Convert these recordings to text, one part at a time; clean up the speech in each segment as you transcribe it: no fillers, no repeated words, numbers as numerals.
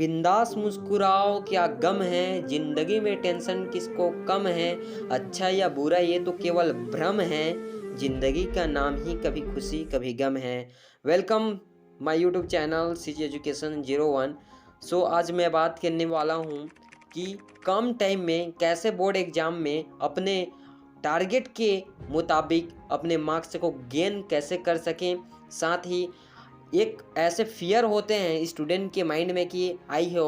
बिंदास मुस्कुराओ क्या गम है, जिंदगी में टेंशन किसको कम है। अच्छा या बुरा ये तो केवल भ्रम है, जिंदगी का नाम ही कभी खुशी कभी गम है। Welcome my YouTube channel CG education 01। सो आज मैं बात करने वाला हूँ कि कम टाइम में कैसे बोर्ड एग्ज़ाम में अपने टारगेट के मुताबिक अपने मार्क्स को गेन कैसे कर सकें। साथ ही एक ऐसे फियर होते हैं स्टूडेंट के माइंड में कि आई हो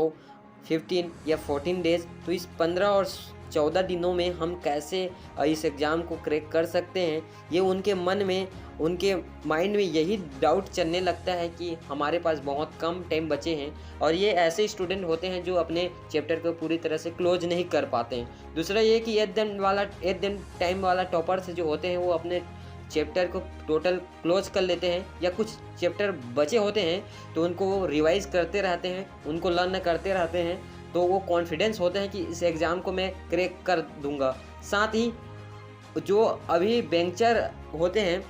15 या 14 डेज, तो इस 15 और 14 दिनों में हम कैसे इस एग्ज़ाम को क्रैक कर सकते हैं। ये उनके मन में, उनके माइंड में यही डाउट चलने लगता है कि हमारे पास बहुत कम टाइम बचे हैं। और ये ऐसे स्टूडेंट होते हैं जो अपने चैप्टर को पूरी तरह से क्लोज नहीं कर पाते हैं। दूसरा ये कि एट द टाइम वाला टॉपर्स जो होते हैं वो अपने चैप्टर को टोटल क्लोज कर लेते हैं, या कुछ चैप्टर बचे होते हैं तो उनको वो रिवाइज करते रहते हैं, उनको लर्न करते रहते हैं, तो वो कॉन्फिडेंस होते हैं कि इस एग्ज़ाम को मैं क्रैक कर दूंगा। साथ ही जो अभी बेंचर होते हैं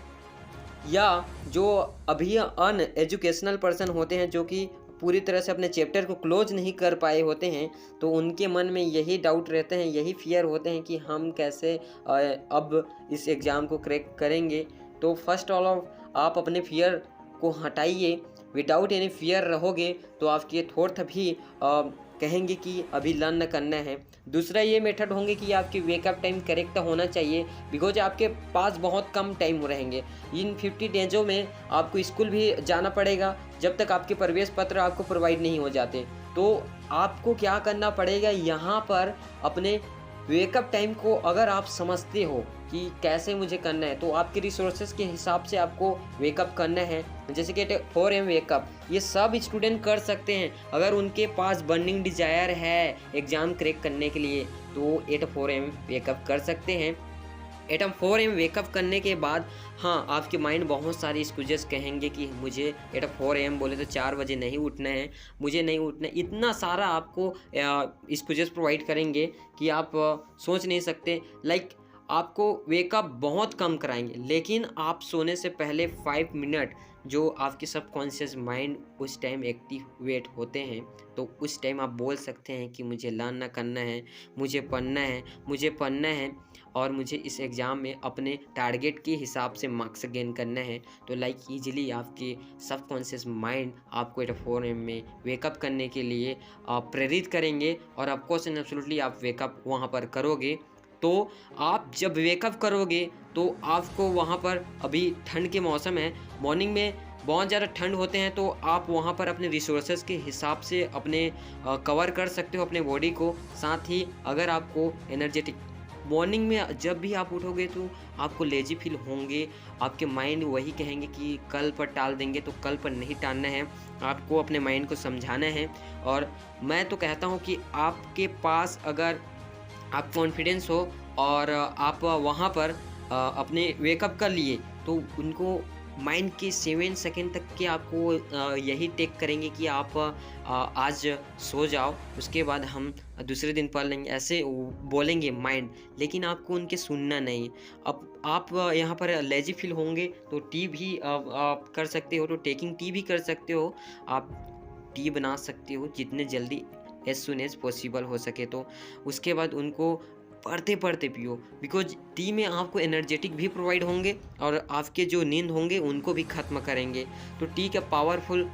या जो अभी अनएजुकेशनल पर्सन होते हैं जो कि पूरी तरह से अपने चैप्टर को क्लोज नहीं कर पाए होते हैं, तो उनके मन में यही डाउट रहते हैं, यही फियर होते हैं कि हम कैसे अब इस एग्ज़ाम को क्रैक करेंगे। तो फर्स्ट ऑल ऑफ आप अपने फियर को हटाइए। विदाउट एनी फियर रहोगे तो आपके थॉट भी कहेंगे कि अभी लर्न करना है। दूसरा ये मेथड होंगे कि आपकी वेकअप टाइम करेक्ट होना चाहिए, बिकॉज आपके पास बहुत कम टाइम रहेंगे। इन 50 डेजों में आपको स्कूल भी जाना पड़ेगा जब तक आपके प्रवेश पत्र आपको प्रोवाइड नहीं हो जाते। तो आपको क्या करना पड़ेगा यहाँ पर, अपने वेकअप टाइम को अगर आप समझते हो कि कैसे मुझे करना है, तो आपके रिसोर्सेज के हिसाब से आपको वेकअप करना है। जैसे कि 4 AM वेकअप ये सब स्टूडेंट कर सकते हैं अगर उनके पास बर्निंग डिजायर है एग्ज़ाम क्रैक करने के लिए, तो 4 AM वेकअप कर सकते हैं। 4 AM वेकअप करने के बाद हाँ, आपके माइंड बहुत सारी एक्सक्यूजेस कहेंगे कि मुझे 4 AM बोले तो 4 बजे नहीं उठना है, मुझे नहीं उठना है। इतना सारा आपको एक्सक्यूजेस प्रोवाइड करेंगे कि आप सोच नहीं सकते। लाइक आपको वेकअप बहुत कम कराएंगे, लेकिन आप सोने से पहले 5 मिनट जो आपके सबकॉन्शियस माइंड उस टाइम एक्टिवेट होते हैं, तो उस टाइम आप बोल सकते हैं कि मुझे लर्न करना है, मुझे पढ़ना है और मुझे इस एग्ज़ाम में अपने टारगेट के हिसाब से मार्क्स गेन करना है। तो लाइक ईजिली आपके सबकॉन्शियस माइंड आपको 4 AM में वेकअप करने के लिए प्रेरित करेंगे, और ऑफकोर्स एंड एब्सोल्युटली आप वेकअप वहाँ पर करोगे। तो आप जब वेकअप करोगे तो आपको वहाँ पर, अभी ठंड के मौसम है, मॉर्निंग में बहुत ज़्यादा ठंड होते हैं, तो आप वहाँ पर अपने रिसोर्सेज के हिसाब से अपने कवर कर सकते हो अपने बॉडी को। साथ ही अगर आपको एनर्जेटिक मॉर्निंग में जब भी आप उठोगे तो आपको लेजी फील होंगे, आपके माइंड वही कहेंगे कि कल पर टाल देंगे, तो कल पर नहीं टालना है, आपको अपने माइंड को समझाना है। और मैं तो कहता हूँ कि आपके पास अगर आप कॉन्फिडेंस हो और आप वहाँ पर अपने वेकअप कर लिए, तो उनको माइंड के 7 सेकेंड तक के आपको यही टेक करेंगे कि आप आज सो जाओ, उसके बाद हम दूसरे दिन पढ़ लेंगे, ऐसे बोलेंगे माइंड। लेकिन आपको उनके सुनना नहीं। अब आप यहाँ पर लेजी फील होंगे तो टी भी आप कर सकते हो, तो टेकिंग टी भी कर सकते हो। आप टी बना सकते हो जितने जल्दी एज सुन एज पॉसिबल हो सके, तो उसके बाद उनको पढ़ते पढ़ते पियो, बिकॉज टी में आपको एनर्जेटिक भी प्रोवाइड होंगे और आपके जो नींद होंगे उनको भी ख़त्म करेंगे। तो टी का पावरफुल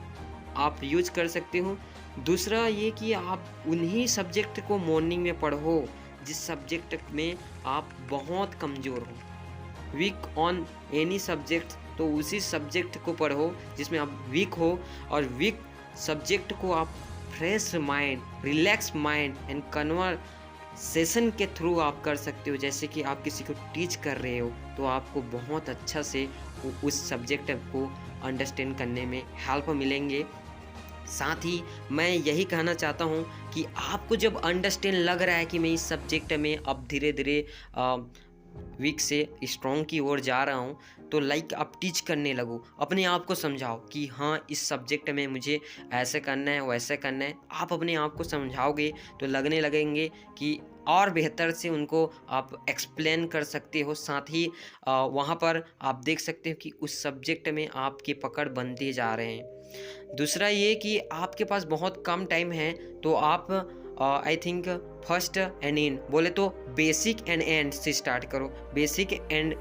आप यूज कर सकते हो। दूसरा ये कि आप उन्हीं सब्जेक्ट को मॉर्निंग में पढ़ो जिस सब्जेक्ट में आप बहुत कमज़ोर हो। वीक ऑन एनी सब्जेक्ट, तो उसी सब्जेक्ट को पढ़ो जिसमें आप वीक हो, और वीक सब्जेक्ट को आप fresh mind, relax mind and conversation के थ्रू आप कर सकते हो। जैसे कि आप किसी को टीच कर रहे हो तो आपको बहुत अच्छा से उस सब्जेक्ट को अंडरस्टैंड करने में हेल्प मिलेंगे। साथ ही मैं यही कहना चाहता हूँ कि आपको जब अंडरस्टैंड लग रहा है कि मैं इस सब्जेक्ट में अब धीरे धीरे वीक से स्ट्रॉन्ग की ओर जा रहा हूँ, तो लाइक आप टीच करने लगो, अपने आप को समझाओ कि हाँ इस सब्जेक्ट में मुझे ऐसे करना है वैसे करना है। आप अपने आप को समझाओगे तो लगने लगेंगे कि और बेहतर से उनको आप एक्सप्लेन कर सकते हो। साथ ही वहाँ पर आप देख सकते हो कि उस सब्जेक्ट में आपकी पकड़ बनते जा रहे हैं। दूसरा ये कि आपके पास बहुत कम टाइम है, तो आप I think first and and बोले तो बेसिक एंड एंड से स्टार्ट करो। बेसिक एंड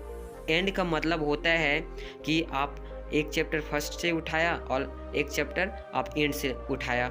एंड का मतलब होता है कि आप एक चैप्टर फर्स्ट से उठाया और एक चैप्टर आप एंड से उठाया।